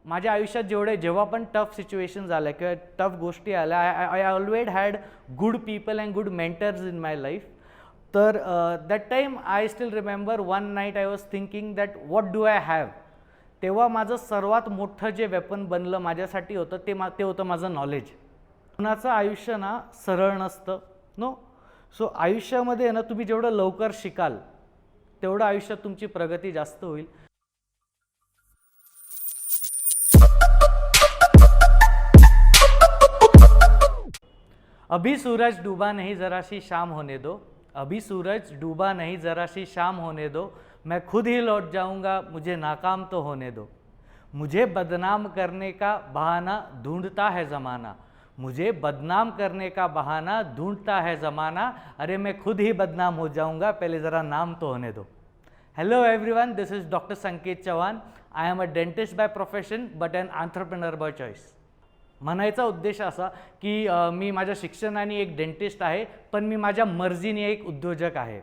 माझ्या आयुष्यात जेव्हा पण टफ सिच्युएशन्स आल्या किंवा टफ गोष्टी आल्या, I always had good people and good mentors in my life. तर that time I still remember one night I was thinking that what do I have. तेव्हा माझं सर्वात मोठं जे वेपन बनलं माझ्यासाठी होतं ते होतं माझं नॉलेज. कुणाचं आयुष्य ना सरळ नसतं नो. सो आयुष्यामध्ये ना तुम्ही जेवढं लवकर शिकाल तेवढं आयुष्यात तुमची प्रगती जास्त होईल. अभी सूरज डूबा नहीं जरा सी शाम होने दो, अभी सूरज डूबा नहीं जरा सी शाम होने दो, मैं खुद ही लौट जाऊंगा मुझे नाकाम तो होने दो. मुझे बदनाम करने का बहाना ढूंढता है ज़माना, मुझे बदनाम करने का बहाना ढूंढता है ज़माना, अरे मैं खुद ही बदनाम हो जाऊंगा पहले ज़रा नाम तो होने दो. Hello everyone, this is Dr. Sanket Chavan. I am a dentist by profession but an entrepreneur by choice. म्हणायचा उद्देश असा की मी माझ्या शिक्षणाने एक डेंटिस्ट आहे, पण मी माझ्या मर्जीने एक उद्योजक आहे.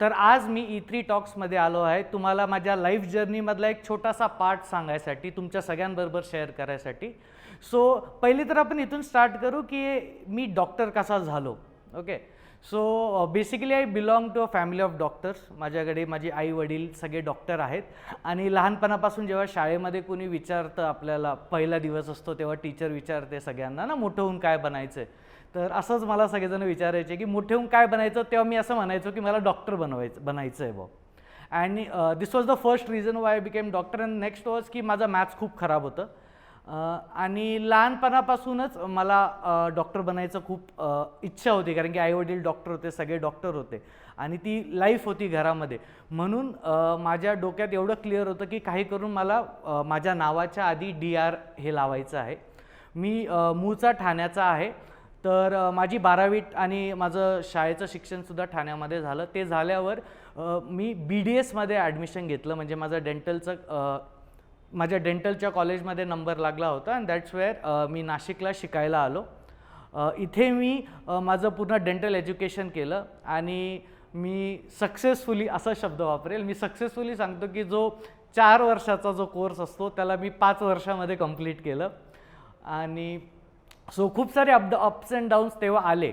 तर आज मी E3 टॉक्समध्ये आलो आहे तुम्हाला माझ्या लाईफ जर्नीमधला एक छोटासा पार्ट सांगायसाठी, तुमच्या सगळ्यांबरोबर शेअर करायसाठी. सो पहिली तर आपण इथून स्टार्ट करू की मी डॉक्टर कसा झालो. Okay. So basically I belong to a family of doctors. माझ्याकडे माझी आई वडील सगळे डॉक्टर आहेत. आणि लहानपणापासून जेव्हा शाळेमध्ये कोणी विचारतं, आपल्याला पहिला दिवस असतो तेव्हा टीचर विचारते सगळ्यांना ना, मोठं होऊन काय बनायचं आहे. तर असंच मला सगळेजण विचारायचे की मोठे होऊन काय बनायचं. तेव्हा मी असं म्हणायचो की मला डॉक्टर बनायचं आहे बुवा. And this was the first reason why I became doctor. And next was की माझं मॅथ्स खूप खराब होतं. आणि लहानपणापासूनच मला डॉक्टर बनायचं खूप इच्छा होती, कारण की आईवडील डॉक्टर होते, सगळे डॉक्टर होते आणि ती लाईफ होती घरामध्ये. म्हणून माझ्या डोक्यात एवढं क्लिअर होतं की काही करून मला माझ्या नावाच्या आधी DR हे लावायचं आहे. मी मूळचा ठाण्याचा आहे. तर माझी 12वी आणि माझं शाळेचं शिक्षणसुद्धा ठाण्यामध्ये झालं. ते झाल्यावर मी BDSमध्ये ॲडमिशन घेतलं, म्हणजे माझ्या डेंटलच्या कॉलेजमध्ये नंबर लागला होता. अँड दॅट्स वेअर मी नाशिकला शिकायला आलो. इथे मी माझं पूर्ण डेंटल एज्युकेशन केलं आणि मी सक्सेसफुली, असा शब्द वापरेल, मी सक्सेसफुली सांगतो की जो 4 वर्षाचा जो कोर्स असतो त्याला मी 5 वर्षामध्ये कंप्लीट केलं. आणि सो खूप सारे अप्स अँड डाऊन्स तेव्हा आले.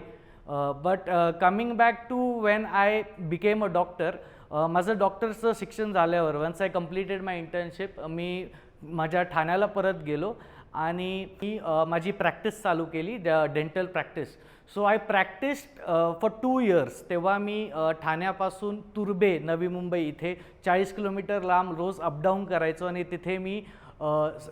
But coming back to when I became a doctor, माझं डॉक्टरचं शिक्षण झाल्यावर once I completed my internship, मी माझ्या ठाण्याला परत गेलो आणि मी माझी प्रॅक्टिस चालू केली, dental practice. So I practised for 2 years. तेव्हा मी ठाण्यापासून तुर्भे, नवी मुंबई इथे 40 किलोमीटर लांब रोज अपडाऊन करायचो आणि तिथे मी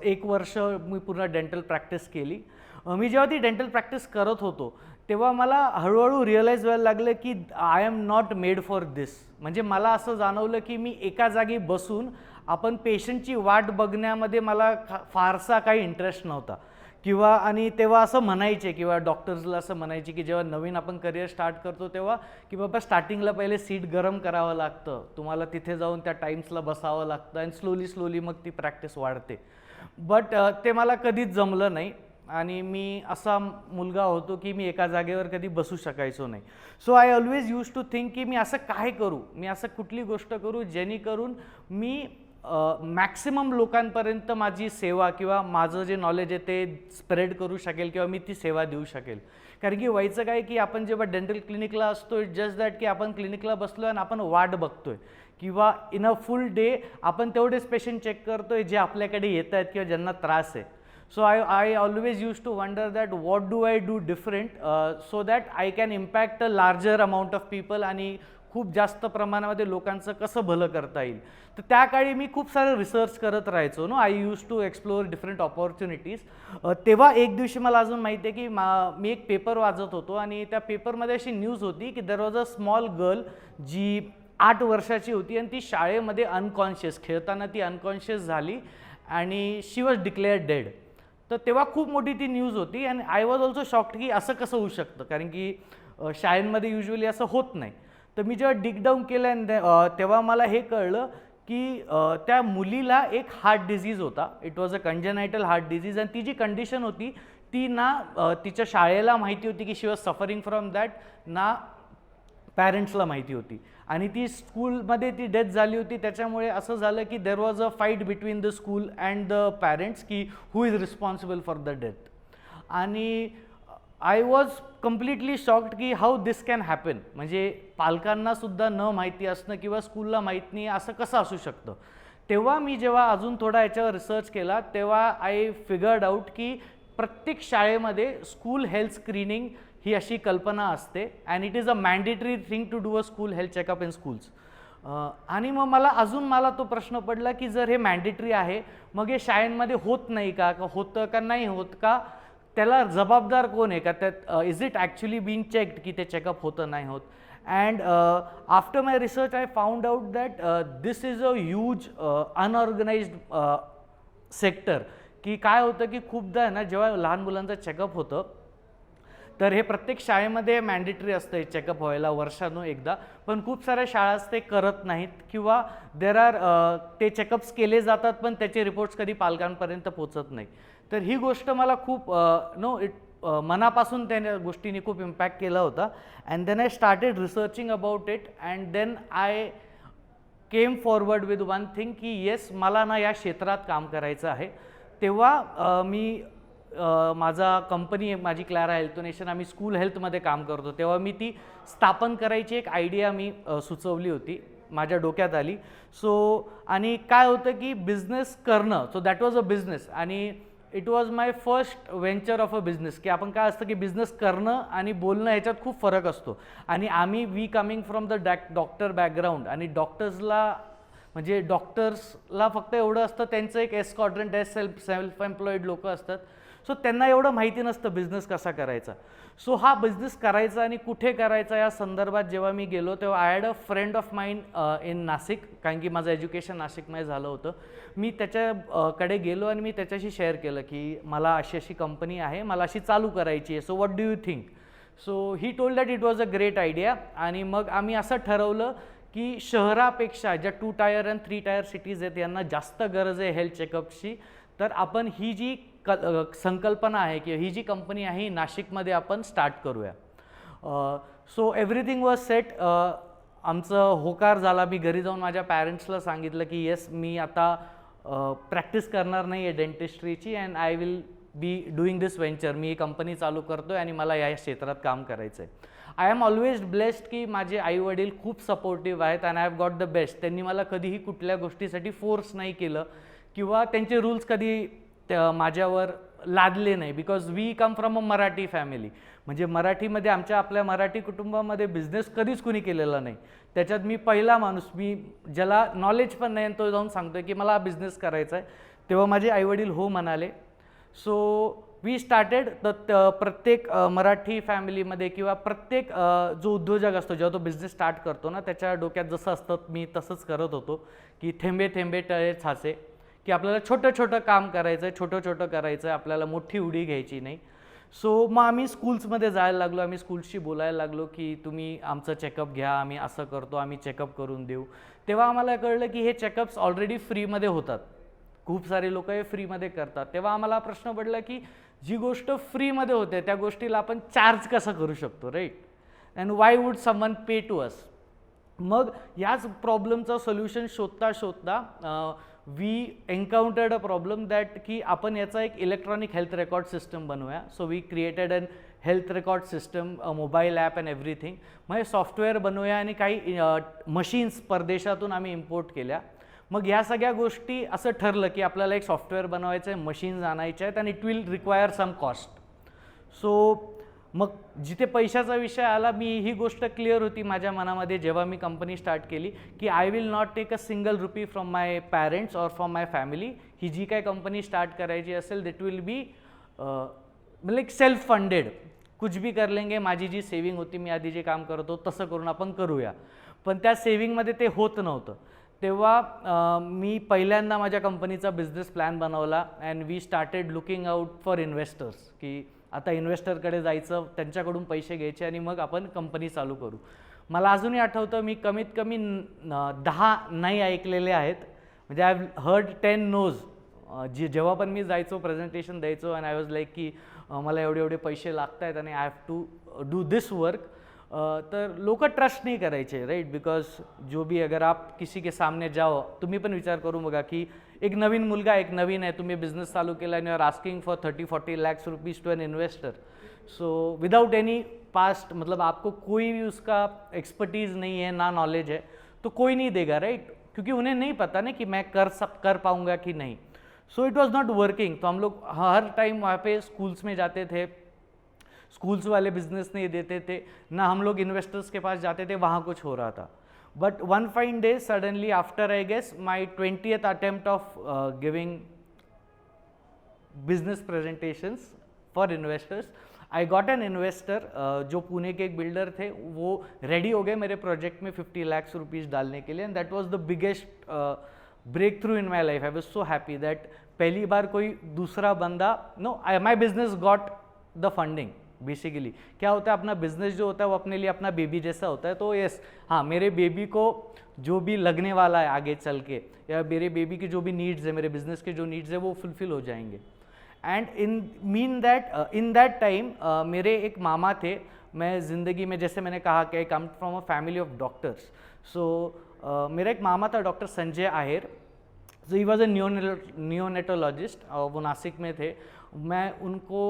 1 वर्ष मी पूर्ण डेंटल प्रॅक्टिस केली. मी जेव्हा ती डेंटल प्रॅक्टिस करत होतो तेव्हा मला हळूहळू रिअलाईज व्हायला लागलं की I am not made for this. म्हणजे मला असं जाणवलं की मी एका जागी बसून आपण पेशंटची वाट बघण्यामध्ये मला फारसा काही इंटरेस्ट नव्हता. आणि तेव्हा असं म्हणायचे किंवा डॉक्टर्सला असं म्हणायचे की जेव्हा नवीन आपण करिअर स्टार्ट करतो तेव्हा की बाबा स्टार्टिंगला पहिले सीट गरम करावं लागतं, तुम्हाला तिथे जाऊन त्या टाईम्सला बसावं लागतं आणि स्लोली मग ती प्रॅक्टिस वाढते. बट ते मला कधीच जमलं नाही आणि मी असा मुलगा होतो की मी एका जागेवर कधी बसू शकायचो नाही. So I always use to think की मी असं काय करू, मी असं कुठली गोष्ट करू जेणेकरून मी मॅक्सिमम लोकांपर्यंत माझी सेवा किंवा माझं जे नॉलेज आहे ते स्प्रेड करू शकेल किंवा मी ती सेवा देऊ शकेल. कारण की व्हायचं काय की आपण जेव्हा डेंटल क्लिनिकला असतो, जस्ट दॅट की आपण क्लिनिकला बसलो आणि आपण वाट बघतोय किंवा इन अ फुल डे आपण तेवढेच पेशंट चेक करतोय जे आपल्याकडे येत आहेत किंवा ज्यांना त्रास आहे. So I always used to wonder that what do I do different so that I can impact a larger amount of people आणि खूप जास्त प्रमाणामध्ये लोकांचं कसं भलं करता येईल. तर त्या काळी मी खूप सारं रिसर्च करत राहायचो. I use to explore different opportunities. तेव्हा एक दिवशी मला अजून माहिती आहे की मी एक पेपर वाचत होतो आणि त्या पेपरमध्ये अशी न्यूज होती की there was a small girl जी 8 वर्षाची होती आणि ती शाळेमध्ये अनकॉन्शियस खेळताना ती अनकॉन्शियस झाली आणि शी वॉज डिक्लेअर्ड डेड. तर तेव्हा खूप मोठी ती न्यूज होती आणि आय वॉज ऑल्सो शॉक्ड की असं कसं होऊ शकतं, कारण की शाळेंमध्ये युजली असं होत नाही. तर मी जेव्हा डिग डाऊन केलं तेव्हा मला हे कळलं की त्या मुलीला एक हार्ट डिझीज होता. It was a congenital heart disease आणि ती जी कंडिशन होती ती ना तिच्या शाळेला माहिती होती की शी वॉज सफरिंग फ्रॉम दॅट, ना पॅरेंट्सला माहिती होती आणि ती स्कूलमध्ये ती डेथ झाली होती. त्याच्यामुळे असं झालं की there was a fight between the school and the parents की who is responsible for the death. आणि आय वॉज कम्प्लिटली शॉक्ड की हाऊ दिस कॅन हॅपन. म्हणजे पालकांनासुद्धा न माहिती असणं किंवा स्कूलला माहीत नाही असं कसं असू शकतं. तेव्हा मी जेव्हा अजून थोडा याच्यावर रिसर्च केला तेव्हा आय फिगर्ड आउट की प्रत्येक शाळेमध्ये स्कूल हेल्थ स्क्रीनिंग ही अशी कल्पना असते and it is a mandatory thing to do a school health checkup in schools. आणि मग मला तो प्रश्न पडला की जर हे मॅन्डेटरी आहे मग हे शाळांमध्ये होत नाही का होतं का नाही होत का, त्याला जबाबदार कोण आहे का, त्यात is it actually being checked की ते चेकअप होतं नाही होत. And after my research I found out that this is a huge unorganised sector. की काय होतं की खूपदा आहे ना जेव्हा लहान मुलांचं चेकअप होतं तर हे प्रत्येक शाळेमध्ये मॅन्डेटरी असतं चेकअप व्हायला वर्षातून एकदा, पण खूप साऱ्या शाळाच ते करत नाहीत किंवा देर आर ते चेकअप्स केले जातात पण त्याचे रिपोर्ट्स कधी पालकांपर्यंत पोचत नाही. तर ही गोष्ट मला खूप मनापासून त्या गोष्टीने खूप इम्पॅक्ट केला होता. And then I started researching about it and then I came forward with one thing की येस मला ना या क्षेत्रात काम करायचं आहे. तेव्हा मी माझा कंपनी माझी क्लॅरा हेल्थोनेशन आम्ही स्कूल हेल्थमध्ये काम करतो तेव्हा मी ती स्थापन करायची एक आयडिया मी सुचवली होती, माझ्या डोक्यात आली. सो आणि काय होतं की बिझनेस करणं, so that was a business आणि it was my first venture of a business. की आपण काय असतं की बिझनेस करणं आणि बोलणं ह्याच्यात खूप फरक असतो. आणि we coming from the doctor background आणि डॉक्टर्सला म्हणजे डॉक्टर्सला फक्त एवढं असतं त्यांचं एक एस्कॉड्रंट सेल्फ एम्प्लॉईड लोक असतात. सो त्यांना एवढं माहिती नसतं बिझनेस कसा करायचा. सो हा बिझनेस करायचा आणि कुठे करायचा या संदर्भात जेव्हा मी गेलो तेव्हा I had a friend of mind in Nashik, कारण की माझं एज्युकेशन नाशिकमध्ये झालं होतं. मी त्याच्याकडे गेलो आणि मी त्याच्याशी शेअर केलं की मला अशी अशी कंपनी आहे, मला अशी चालू करायची आहे, so what do you think. So he told that it was a great idea. आणि मग आम्ही असं ठरवलं की शहरापेक्षा ज्या 2 टायर आणि 3 टायर सिटीज आहेत यांना जास्त गरज आहे हेल्थ चेकअपची, तर आपण ही जी संकल्पना आहे किंवा ही जी कंपनी आहे ही नाशिकमध्ये आपण स्टार्ट करूया. So everything was set. आमचं होकार झाला. मी घरी जाऊन माझ्या पॅरेंट्सला सांगितलं की येस मी आता प्रॅक्टिस करणार नाही आहे डेंटिस्ट्रीची and I will be doing this venture. मी ही कंपनी चालू करतो आहे आणि मला या क्षेत्रात काम करायचं आहे. आय एम ऑलवेज ब्लेस्ड की माझे आईवडील खूप सपोर्टिव्ह आहेत and I have got the best. त्यांनी मला कधीही कुठल्या गोष्टीसाठी फोर्स नाही केलं किंवा त्यांचे रूल्स कधी माझ्यावर लादले नाही. Because we come from a Marathi family. म्हणजे मराठीमध्ये आपल्या मराठी कुटुंबामध्ये बिझनेस कधीच कुणी केलेला नाही. त्याच्यात मी पहिला माणूस, मी ज्याला नॉलेज पण नाही तो जाऊन सांगतोय की मला बिझनेस करायचा आहे. तेव्हा माझे आईवडील हो म्हणाले. So we started. तर प्रत्येक मराठी फॅमिलीमध्ये किंवा प्रत्येक जो उद्योजक असतो जेव्हा तो बिझनेस स्टार्ट करतो ना त्याच्या डोक्यात जसं असतं मी तसंच करत होतो की थेंबे थेंबे तळे साचे, की आपल्याला छोटं छोटं काम करायचं आहे, छोटं छोटं करायचं आहे, आपल्याला मोठी उडी घ्यायची नाही. सो मग आम्ही स्कूल्समध्ये जायला लागलो. आम्ही स्कूल्सशी बोलायला लागलो की तुम्ही आमचं चेकअप घ्या, आम्ही असं करतो, आम्ही चेकअप करून देऊ. तेव्हा आम्हाला कळलं की हे चेकअप्स ऑलरेडी फ्रीमध्ये होतात, खूप सारे लोक हे फ्रीमध्ये करतात. तेव्हा आम्हाला प्रश्न पडला की जी गोष्ट फ्रीमध्ये होते त्या गोष्टीला आपण चार्ज कसं करू शकतो, right, and why would someone pay to us. मग याच प्रॉब्लेमचं सोल्युशन शोधता शोधता we encountered a problem that की आपण याचा एक इलेक्ट्रॉनिक हेल्थ रेकॉर्ड सिस्टम बनवूया. So we created an health record system, mobile app and everything. मग हे सॉफ्टवेअर बनवूया आणि काही मशीन्स परदेशातून आम्ही इम्पोर्ट केल्या. मग ह्या सगळ्या गोष्टी असं ठरलं की आपल्याला एक सॉफ्टवेअर बनवायचं आहे, मशीन्स आणायच्या आहेत आणि it will require some cost. So मग जिथे पैशाचा विषय आला, मी ही गोष्ट क्लिअर होती माझ्या मनामध्ये जेव्हा मी कंपनी स्टार्ट केली की I will not take a single rupee from my parents or from my family. ही जी काय कंपनी स्टार्ट करायची असेल that will be like self funded. कुछ भी कर लेंगे. माझी जी सेविंग होती, मी आधी जे काम करतो तसं करून आपण करूया. पण त्या सेविंगमध्ये ते होत नव्हतं. तेव्हा मी पहिल्यांदा माझ्या कंपनीचा बिझनेस प्लॅन बनवला and we started looking out for investors. की आता इन्व्हेस्टरकडे जायचं, त्यांच्याकडून पैसे घ्यायचे आणि मग आपण कंपनी चालू करू. मला अजूनही आठवतं मी कमीत कमी 10 नाही ऐकलेले आहेत. म्हणजे आय हॅव हर्ड 10 नोज. जेव्हा पण मी जायचो प्रेझेंटेशन द्यायचो अँड आय वॉज लाईक की मला एवढे एवढे पैसे लागत आहेत आणि I have to do this work. तर लोक ट्रस्ट नहीं करायचे राइट, बिकॉज जो भी अगर आप किसी के सामने जाओ, तुम्ही पण विचार करू बघा की एक नवीन मुलगा, एक नवीन आहे, तुम्ही बिझनेस चालू केला आणि you are asking for 30-40 lakhs rupees to an investor, so without any past, मतलब आपको कोई भी उसका एक्सपर्टीज़ नहीं है, ना नॉलेज है, तो कोई नहीं देगा राइट, क्योंकि उन्हें नहीं पता ना कि मैं कर पाऊँगा कि नहीं. So it was not working. तो हम लोग हर टाइम वहाँ पे स्कूल्स में जाते थे, स्कूल्स वाले बिजनेस नहीं देते थे ना, हम लोग इन्वेस्टर्स के पास जाते थे, वहाँ कुछ हो रहा था. But one fine day suddenly after I guess my 20th attempt of giving business presentations for investors, I got an investor जो पुणे के एक बिल्डर थे, वो रेडी हो गए मेरे प्रोजेक्ट में 50 lakhs रुपीज़ डालने के लिए. And that was the biggest breakthrough in my life. I was so happy that पहली बार कोई दूसरा बंदा, no, my business got the funding. Basically क्या होता है, अपना बिजनेस जो होता है वो अपने लिए अपना बेबी जैसा होता है. तो यस, हाँ, मेरे बेबी को जो भी लगने वाला है आगे चल के, या मेरे बेबी की जो भी नीड्स है, मेरे बिजनेस के जो नीड्स है, वो फुलफिल हो जाएंगे. एंड इन दैट टाइम मेरे एक मामा थे. मैं ज़िंदगी में, जैसे मैंने कहा कि I come from a family of doctors, so मेरा एक मामा था doctor Sanjay Aher. So he was a neonatologist. वो नासिक में थे. मैं उनको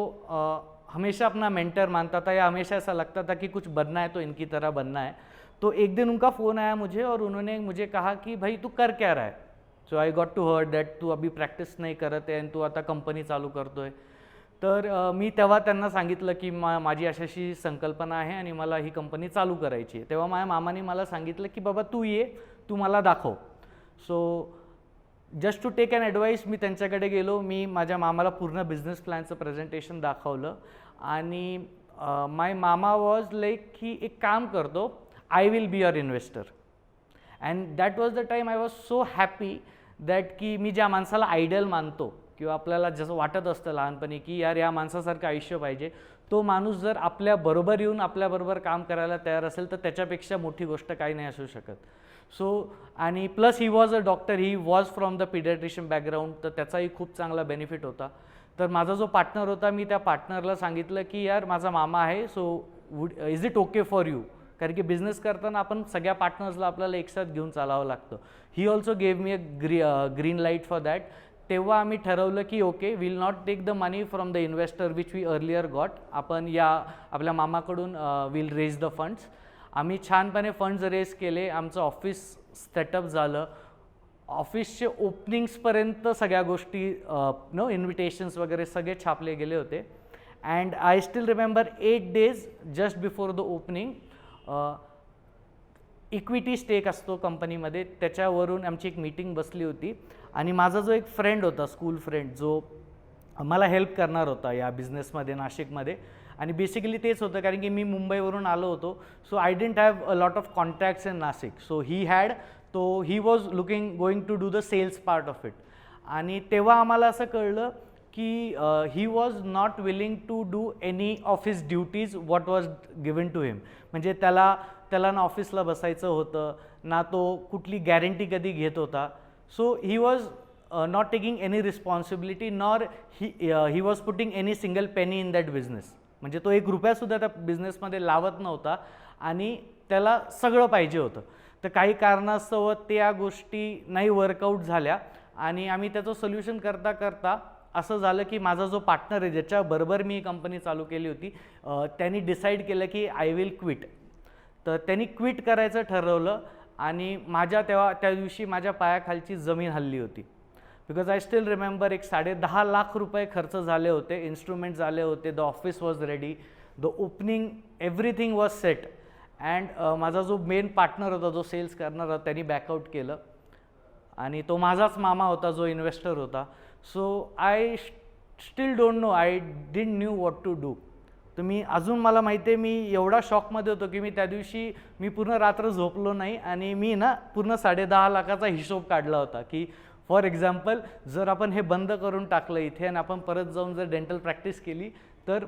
हमेशा अपना मेंटर मानता था, या हमेशा ऐसा लगता था कि कुछ बनना है तो इनकी तरह बनना है. तो एक दिन उनका फ़ोन आया मुझे, और उन्होंने मुझे कहा कि भाई तू कर क्या रहा है. So I got to heard that तू अभी प्रॅक्टिस नाही करत आहे आणि तू आता कंपनी चालू करतोय. तर मी तेव्हा त्यांना सांगितलं की माझी अशी संकल्पना आहे आणि मला ही कंपनी चालू करायची आहे. तेव्हा माझ्या मामाने मला सांगितलं की बाबा तू ये, तू मला दाखव. So just to take an advice मी त्यांच्याकडे गेलो. मी माझ्या मामाला पूर्ण बिझनेस प्लॅनचं प्रेझेंटेशन दाखवलं, आणि माय मामा वॉज लाईक की एक काम करतो, I will be your investor. And that was the time I was so happy that की मी ज्या माणसाला आयडियल मानतो, किंवा आपल्याला जसं वाटत असतं लहानपणी की यार या माणसासारखं आयुष्य पाहिजे, तो माणूस जर आपल्याबरोबर येऊन आपल्याबरोबर काम करायला तयार असेल तर त्याच्यापेक्षा मोठी गोष्ट काही नाही असू शकत. सो आणि plus he was a doctor, he was from the paediatrician background, तर त्याचाही खूप चांगला बेनिफिट होता. तर माझा जो पार्टनर होता, मी त्या पार्टनरला सांगितलं की यार माझा मामा आहे, so is it okay for you, कारण की बिझनेस करताना आपण सगळ्या पार्टनर्सला आपल्याला एकसाथ घेऊन चालावं लागतं. He also gave me a green light for that. तेव्हा आम्ही ठरवलं की okay, will not take the money from the investor which we earlier got, आपण या आपल्या मामाकडून विल रेज द फंड्स. आम्ही छानपणे फंड्स रेज केले. आमचं ऑफिस सेटअप झालं. ऑफिसचे ओपनिंग्सपर्यंत सगळ्या गोष्टी, नो इन्व्हिटेशन्स वगैरे सगळे छापले गेले होते. And I still remember 8 days just before the opening, equity stake असतो कंपनीमध्ये, त्याच्यावरून आमची एक मीटिंग बसली होती. आणि माझा जो एक फ्रेंड होता, स्कूल फ्रेंड, जो मला हेल्प करणार होता या बिझनेसमध्ये नाशिकमध्ये, आणि बेसिकली तेच होतं कारण की मी मुंबईवरून आलो होतो. So I didn't have a lot of contacts in Nashik. So he had, तो he was going to do the sales part of it. आणि तेव्हा आम्हाला असं कळलं की he was not willing to do any office duties what was given to him. म्हणजे त्याला ना ऑफिसला बसायचं होतं, ना तो कुठली गॅरंटी कधी घेत होता. So he was not taking any responsibility, nor he was putting any single penny in that business. म्हणजे तो ₹1सुद्धा त्या बिझनेसमध्ये लावत नव्हता, आणि त्याला सगळं पाहिजे होतं. तर काही कारणास्तव त्या गोष्टी नाही वर्कआउट झाल्या, आणि आम्ही त्याचं सोल्युशन करता करता असं झालं की माझा जो पार्टनर आहे, ज्याच्याबरोबर मी कंपनी चालू केली होती, त्यांनी डिसाईड केलं की आय विल क्विट. तर त्यांनी क्विट करायचं ठरवलं, आणि त्या दिवशी माझ्या पायाखालची जमीन हल्ली होती. बिकॉज आय स्टील रिमेंबर एक 10.5 लाख रुपये खर्च झाले होते, इन्स्ट्रुमेंट झाले होते, the office was ready, the opening, everything was set. And माझा जो मेन पार्टनर होता, जो सेल्स करणार होता, त्यांनी बॅकआउट केलं, आणि तो माझाच मामा होता जो इन्व्हेस्टर होता. So I still don't know, I didn't knew what to do. तर अजून मला माहिती आहे, मी एवढा शॉकमध्ये होतो की मी त्या दिवशी पूर्ण रात्र झोपलो नाही, आणि मी ना पूर्ण 10.5 लाखाचा हिशोब काढला होता की फॉर एक्झाम्पल जर आपण हे बंद करून टाकलं इथे, आणि आपण परत जाऊन जर डेंटल प्रॅक्टिस केली, तर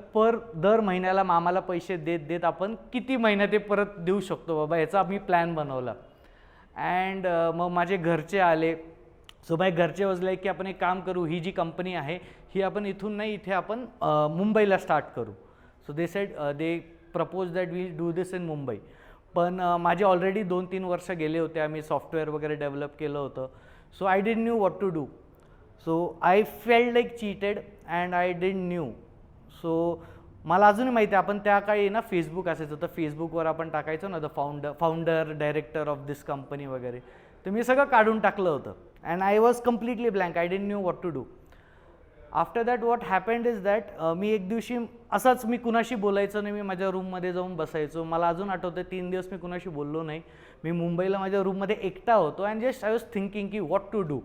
दर महिन्याला मामाला पैसे देत आपण किती महिन्यात ते परत देऊ शकतो बाबा, याचा आम्ही प्लॅन बनवला. अँड मग माझे घरचे आले. सो माझे घरचे वॉज लाईक की आपण एक काम करू, ही जी कंपनी आहे ही आपण इथून नाही, इथे आपण मुंबईला स्टार्ट करू. So they said, they propose that we do this in Mumbai. पण माझे ऑलरेडी 2-3 वर्ष गेले होते, आम्ही सॉफ्टवेअर वगैरे डेव्हलप केलं होतं. So I didn't knew what to do. So I felt like cheated and I didn't knew. सो मला अजूनही माहिती आहे, आपण त्या काळी ना फेसबुक असायचं, तर फेसबुकवर आपण टाकायचो ना the founder director of this company वगैरे. तर मी सगळं काढून टाकलं होतं and I was completely blank. I didn't knew what to do. After that what happened is that मी एक दिवशी असंच, मी कुणाशी बोलायचं नाही, मी माझ्या रूममध्ये जाऊन बसायचो. मला अजून आठवतं 3 दिवस मी कुणाशी बोललो नाही. मी मुंबईला माझ्या रूममध्ये एकटा होतो and just I was thinking की व्हॉट टू डू.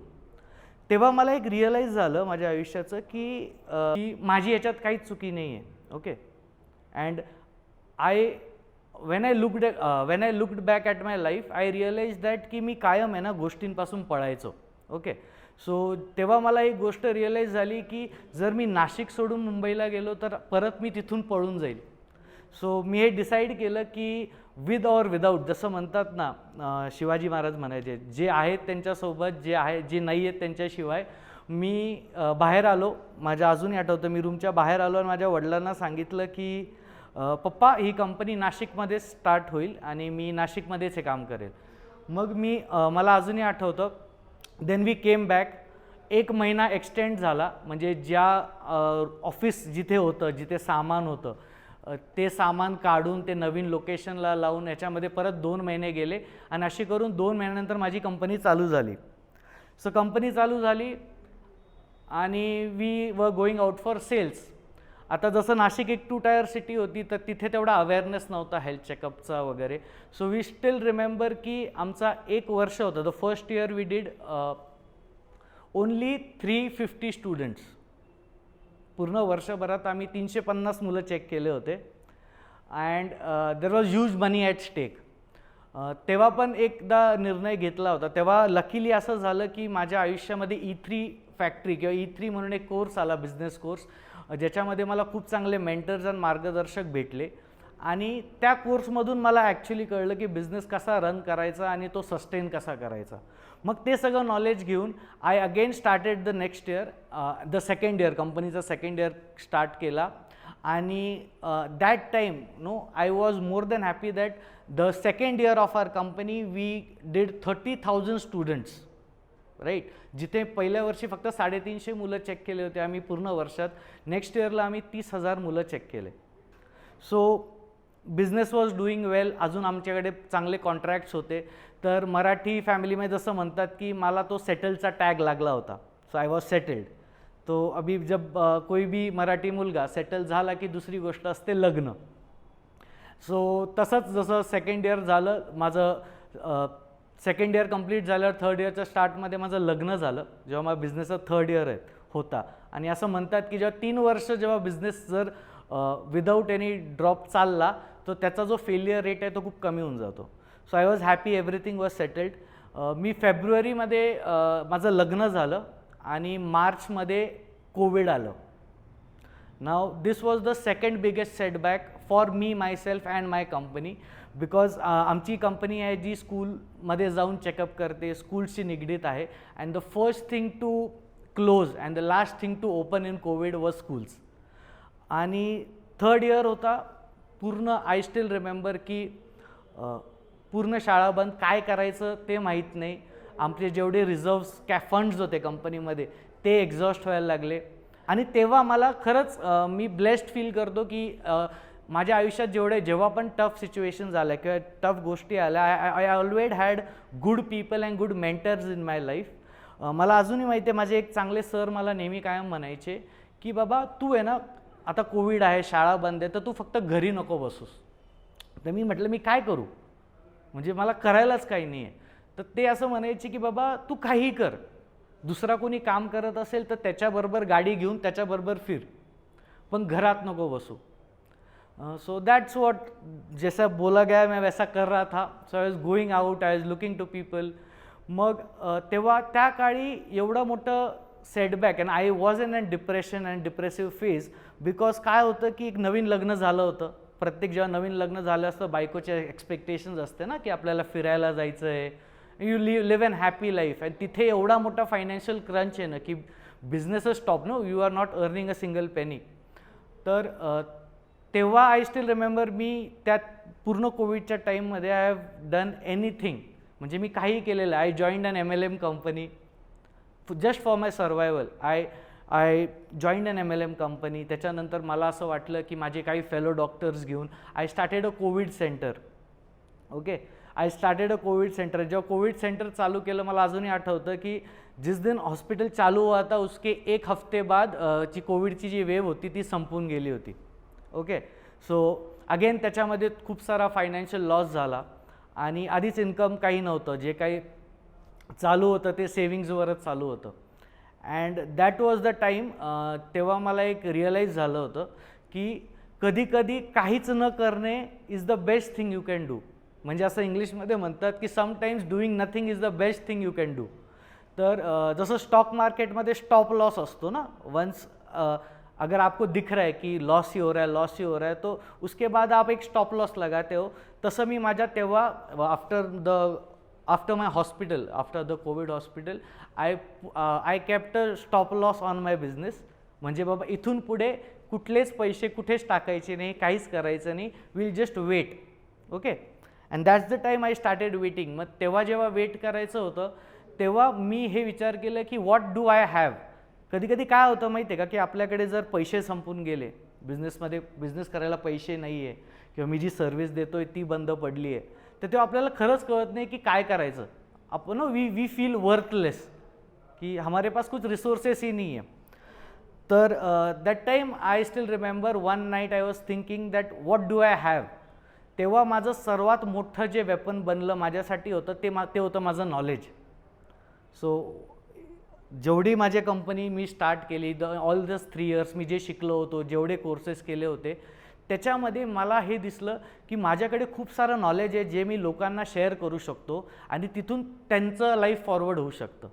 तेव्हा मला एक रिअलाईज झालं माझ्या आयुष्याचं की माझी याच्यात काहीच चुकी नाही आहे. Okay. And when I looked back at my life I realise that की मी कायम आहे ना गोष्टींपासून पळायचो. ओके. सो तेव्हा मला एक गोष्ट रिअलाईज झाली की जर मी नाशिक सोडून मुंबईला गेलो तर परत मी तिथून पळून जाईल. सो मी हे डिसाईड केलं की विथ ऑर विदाऊट, जसं म्हणतात ना शिवाजी महाराज म्हणायचे, जे आहेत त्यांच्यासोबत, जे नाही आहेत त्यांच्याशिवाय. मी बाहेर आलो. माझ्या अजूनही आठवतं, मी रूमच्या बाहेर आलो आणि माझ्या वडिलांना सांगितलं की पप्पा ही कंपनी नाशिकमध्ये स्टार्ट होईल आणि मी नाशिकमध्येच हे काम करेल. मग मला अजूनही आठवतं, देन वी केम बॅक. 1 महिना एक्सटेंड झाला, म्हणजे ज्या ऑफिस जिथे होतं, जिथे सामान होतं, ते सामान काढून ते नवीन लोकेशनला लावून याच्यामध्ये परत 2 महिने गेले आणि अशी करून 2 महिन्यानंतर माझी कंपनी चालू झाली. सो कंपनी चालू झाली आणि we were going out for cells. आता जसं नाशिक एक 2 टायर सिटी होती, तर तिथे तेवढा अवेअरनेस नव्हता हेल्थ चेकअपचा वगैरे. सो वी स्टील रिमेंबर की आमचा 1 वर्ष होतं, the first year we did only 350 students. पूर्ण वर्षभरात आम्ही 350 मुलं चेक केले होते and there was huge money at stake. तेव्हा पण एकदा निर्णय घेतला होता. तेव्हा लकीली असं झालं की माझ्या आयुष्यामध्ये E3 फॅक्टरी किंवा E3 म्हणून एक कोर्स आला, बिझनेस कोर्स, ज्याच्यामध्ये मला खूप चांगले मेंटर्स आणि मार्गदर्शक भेटले. आणि त्या कोर्समधून मला ॲक्च्युली कळलं की बिझनेस कसा रन करायचा आणि तो सस्टेन कसा करायचा. मग ते सगळं नॉलेज घेऊन I again started the next year, the second year, कंपनीचा सेकंड इयर स्टार्ट केला. आणि that time I was more than happy that the second year of our company we did 30,000 students. Right. जिथे पहिल्या वर्षी फक्त 350 मुलं check केले होते आम्ही पूर्ण वर्षात, नेक्स्ट इयरला आम्ही 30,000 मुलं चेक केले. सो बिझनेस वॉज डुईंग वेल. अजून आमच्याकडे चांगले कॉन्ट्रॅक्ट्स होते. तर मराठी फॅमिलीमध्ये जसं म्हणतात की मला तो सेटलचा टॅग लागला होता. So I was settled. तो अभी जब कोई भी मराठी मुलगा सेटल झाला की दुसरी गोष्ट असते लग्न. सो तसंच जसं सेकंड इयर झालं माझं, सेकंड इयर कंप्लीट झाल्यावर थर्ड इयरच्या स्टार्टमध्ये माझं लग्न झालं, जेव्हा माझा बिझनेसचा थर्ड इयर होता. आणि असं म्हणतात की जेव्हा 3 वर्ष जेव्हा बिझनेस जर विदाऊट एनी ड्रॉप चालला तर त्याचा जो फेलियर रेट आहे तो खूप कमी होऊन जातो. So I was happy, everything was settled. मी फेब्रुवारीमध्ये माझं लग्न झालं आणि मार्चमध्ये कोविड आलं. Now this was the second biggest setback for me myself and my company. Because आमची कंपनी आहे जी स्कूलमध्ये जाऊन चेकअप करते, स्कूल्सशी निगडीत आहे. And the first thing to close and the last thing to open in Covid was schools. आणि थर्ड इयर होता पूर्ण. आय स्टील रिमेंबर की पूर्ण शाळा बंद, काय करायचं ते माहीत नाही. आमचे जेवढे रिझर्व्स फंड्स होते कंपनीमध्ये ते एक्झॉस्ट व्हायला लागले. आणि तेव्हा मला खरंच मी ब्लेस्ड फील करतो की माझ्या आयुष्यात जेव्हा पण टफ सिच्युएशन्स आल्या किंवा टफ गोष्टी आल्या, I always had good people and good mentors in my life. मला अजूनही माहिती आहे, माझे एक चांगले सर मला नेहमी कायम म्हणायचे की बाबा तू आहे ना, आता कोविड आहे, शाळा बंद आहे, तर तू फक्त घरी नको बसूस. तर मी म्हटलं मी काय करू, म्हणजे मला करायलाच काही नाही आहे. तर ते असं म्हणायचे की बाबा तू काही कर, दुसरा कोणी काम करत असेल तर त्याच्याबरोबर गाडी घेऊन त्याच्याबरोबर फिर, पण घरात नको बसू. सो दॅट्स वॉट, जैसा बोला गया मैं वैसा कर रहा था. So I was going out, I was looking to people. मग तेव्हा त्या काळी एवढं मोठं setback and I was in a depression and depressive phase. Because काय होतं की एक नवीन लग्न झालं होतं. प्रत्येक जेव्हा नवीन लग्न झालं असतं बायकोचे एक्सपेक्टेशन्स असते ना की आपल्याला फिरायला जायचं आहे, you live an happy life. आणि तिथे एवढा मोठा फायनान्शियल क्रंच आहे ना की बिझनेसच stop, no, you are not earning a single penny. तर तेव्हा आय स्टील रिमेंबर मी त्यात पूर्ण कोविडच्या टाईममध्ये आय हॅव डन एनिथिंग, म्हणजे मी काही केलेलं. I joined an MLM company just for my survival. I joined an MLM company. त्याच्यानंतर मला असं वाटलं की माझे काही फेलो डॉक्टर्स घेऊन I started a covid centre. Okay, I started a covid centre. जेव्हा कोविड सेंटर चालू केलं मला अजूनही आठवतं की जिस दिन हॉस्पिटल चालू हुआ था उसके एक हफ्ते बाद जी कोविडची जी वेव होती ती संपून गेली होती. ओके, सो अगेन त्याच्यामध्ये खूप सारा फायनान्शियल लॉस झाला आणि आधीच इन्कम काही नव्हतं. जे काही चालू होतं ते सेविंग्जवरच चालू होतं. And that was the time. तेव्हा मला एक रिअलाईज झालं होतं की कधीकधी काहीच न करणे is the best thing you can do. म्हणजे असं इंग्लिशमध्ये म्हणतात की sometimes doing nothing is the best thing you can do. तर जसं स्टॉक मार्केटमध्ये स्टॉप लॉस असतो ना, वन्स अगर आपको दिख रहा है कि लॉस ही हो रहा है तो उसके बाद आप एक स्टॉप लॉस लगाते हो. तसं मी माझ्या तेव्हा after my hospital, after the Covid hospital, I kept a stop loss on my business. म्हणजे बाबा इथून पुढे कुठलेच पैसे कुठेच टाकायचे नाही, काहीच करायचं नाही, will just wait. Okay, and that's the time I started waiting. मग तेव्हा जेव्हा वेट करायचं होतं तेव्हा मी हे विचार केलं की व्हॉट डू आय हॅव. कधी कधी काय होतं माहिती आहे का की आपल्याकडे जर पैसे संपून गेले, बिझनेस करायला पैसे नाही आहे किंवा मी जी सर्व्हिस देतो आहे ती बंद पडली आहे, तर तेव्हा आपल्याला खरंच कळत नाही की काय करायचं. आपण वी फील वर्थलेस की हमारे पास कुछ रिसोर्सेस ही नहीं है. तर that time I still remember one night I was thinking that what do I have. तेव्हा माझं सर्वात मोठं जे वेपन बनलं माझ्यासाठी होतं ते होतं माझं नॉलेज. सो जेवढी माझी कंपनी मी स्टार्ट केली, ऑल दस 3 इयर्स मी जे शिकलो होतो, जेवढे कोर्सेस केले होते, त्याच्यामध्ये मला हे दिसलं की माझ्याकडे खूप सारं नॉलेज आहे जे मी लोकांना शेअर करू शकतो आणि तिथून त्यांचं लाईफ फॉरवर्ड होऊ शकतं.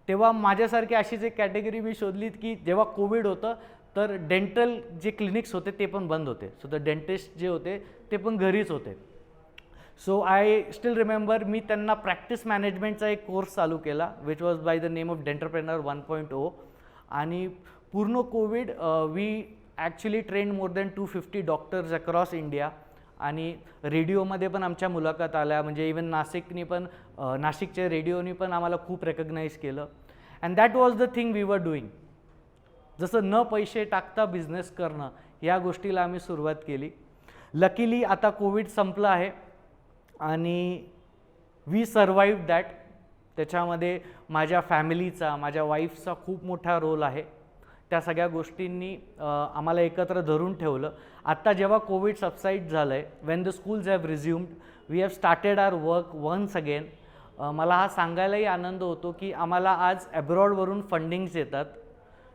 तेव्हा माझ्यासारखी अशीच एक कॅटेगरी मी शोधलीत की जेव्हा कोविड होतं तर डेंटल जे क्लिनिक्स होते ते पण बंद होते. सो द डेंटिस्ट जे होते ते पण घरीच होते. सो आय स्टील रिमेंबर मी त्यांना प्रॅक्टिस मॅनेजमेंटचा एक कोर्स चालू केला which was by the name of Dentrepreneur 1.0. आणि पूर्ण Covid we actually trained more than 250 doctors across India. आणि रेडिओमध्ये पण आमच्या मुलाखत आल्या, म्हणजे इवन नाशिकच्या रेडिओनी पण आम्हाला खूप रेकग्नाईज केलं. And that was the thing we were doing. जसं न पैसे टाकता बिझनेस करणं या गोष्टीला आम्ही सुरुवात केली. लकीली आता कोविड संपलं आहे आणि वी सर्वाइव्ह दॅट. त्याच्यामध्ये माझ्या फॅमिलीचा, माझ्या वाईफचा खूप मोठा रोल आहे. त्या सगळ्या गोष्टींनी आम्हाला एकत्र धरून ठेवलं. आत्ता जेव्हा कोविड सबसाईड झालं आहे, when the schools have resumed, we have started our work once again. मला हा सांगायलाही आनंद होतो की आम्हाला आज ॲब्रॉडवरून फंडिंग्स येतात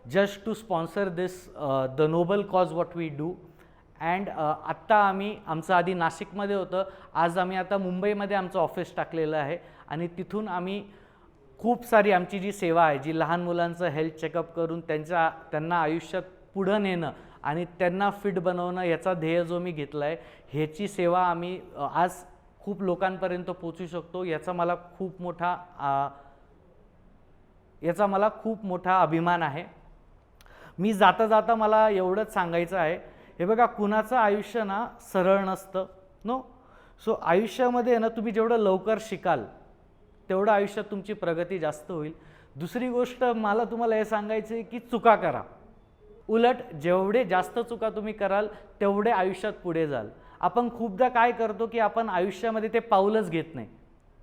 just to sponsor this the noble cause what we do. अँड आत्ता आमचं आधी नाशिकमध्ये होतं, आज आम्ही आता मुंबईमध्ये आमचं ऑफिस टाकलेलं आहे. आणि तिथून आम्ही खूप सारी आमची जी सेवा आहे, जी लहान मुलांचं हेल्थ चेकअप करून त्यांना आयुष्यात पुढं नेणं आणि त्यांना फिट बनवणं, याचा ध्येय जो मी घेतला आहे, ह्याची सेवा आम्ही आज खूप लोकांपर्यंत पोचू शकतो. याचा मला खूप मोठा अभिमान आहे. मी जाता जाता मला एवढंच सांगायचं आहे, हे बघा, कुणाचं आयुष्य ना सरळ नसतं नो. सो आयुष्यामध्ये ना तुम्ही जेवढं लवकर शिकाल तेवढं आयुष्यात तुमची प्रगती जास्त होईल. दुसरी गोष्ट मला तुम्हाला हे सांगायचं आहे की चुका करा. उलट जेवढे जास्त चुका तुम्ही कराल तेवढे आयुष्यात पुढे जाल. आपण खूपदा काय करतो की आपण आयुष्यामध्ये ते पाऊलच घेत नाही.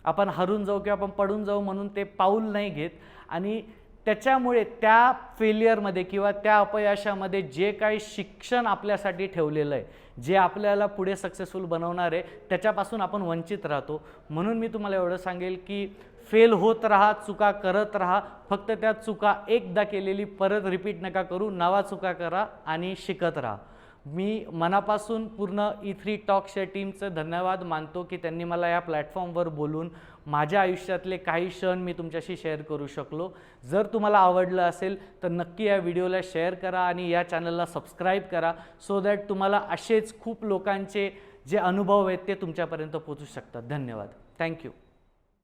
आपण हरून जाऊ किंवा आपण पडून जाऊ म्हणून ते पाऊल नाही घेत आणि त्याच्यामुळे त्या फेलियरमध्ये किंवा त्या अपयशामध्ये जे काही शिक्षण आपल्यासाठी ठेवलेलं आहे, जे आपल्याला पुढे सक्सेसफुल बनवणार आहे, त्याच्यापासून आपण वंचित राहतो. म्हणून मी तुम्हाला एवढं सांगेल की फेल होत राहा, चुका करत राहा. फक्त त्या चुका एकदा केलेली परत रिपीट नका करू, नवा चुका करा आणि शिकत राहा. मी मनापासून पूर्ण E3 टॉक्सच्या टीमचं धन्यवाद मानतो की त्यांनी मला या प्लॅटफॉर्मवर बोलून माझ्या आयुष्यातले काही क्षण मी तुमच्याशी शेअर करू शकलो. जर तुम्हाला आवडलं असेल तर नक्की या व्हिडिओला शेअर करा आणि या चॅनलला सबस्क्राईब करा, सो दॅट तुम्हाला असेच खूप लोकांचे जे अनुभव आहेत ते तुमच्यापर्यंत पोहोचू शकतात. धन्यवाद. थँक्यू.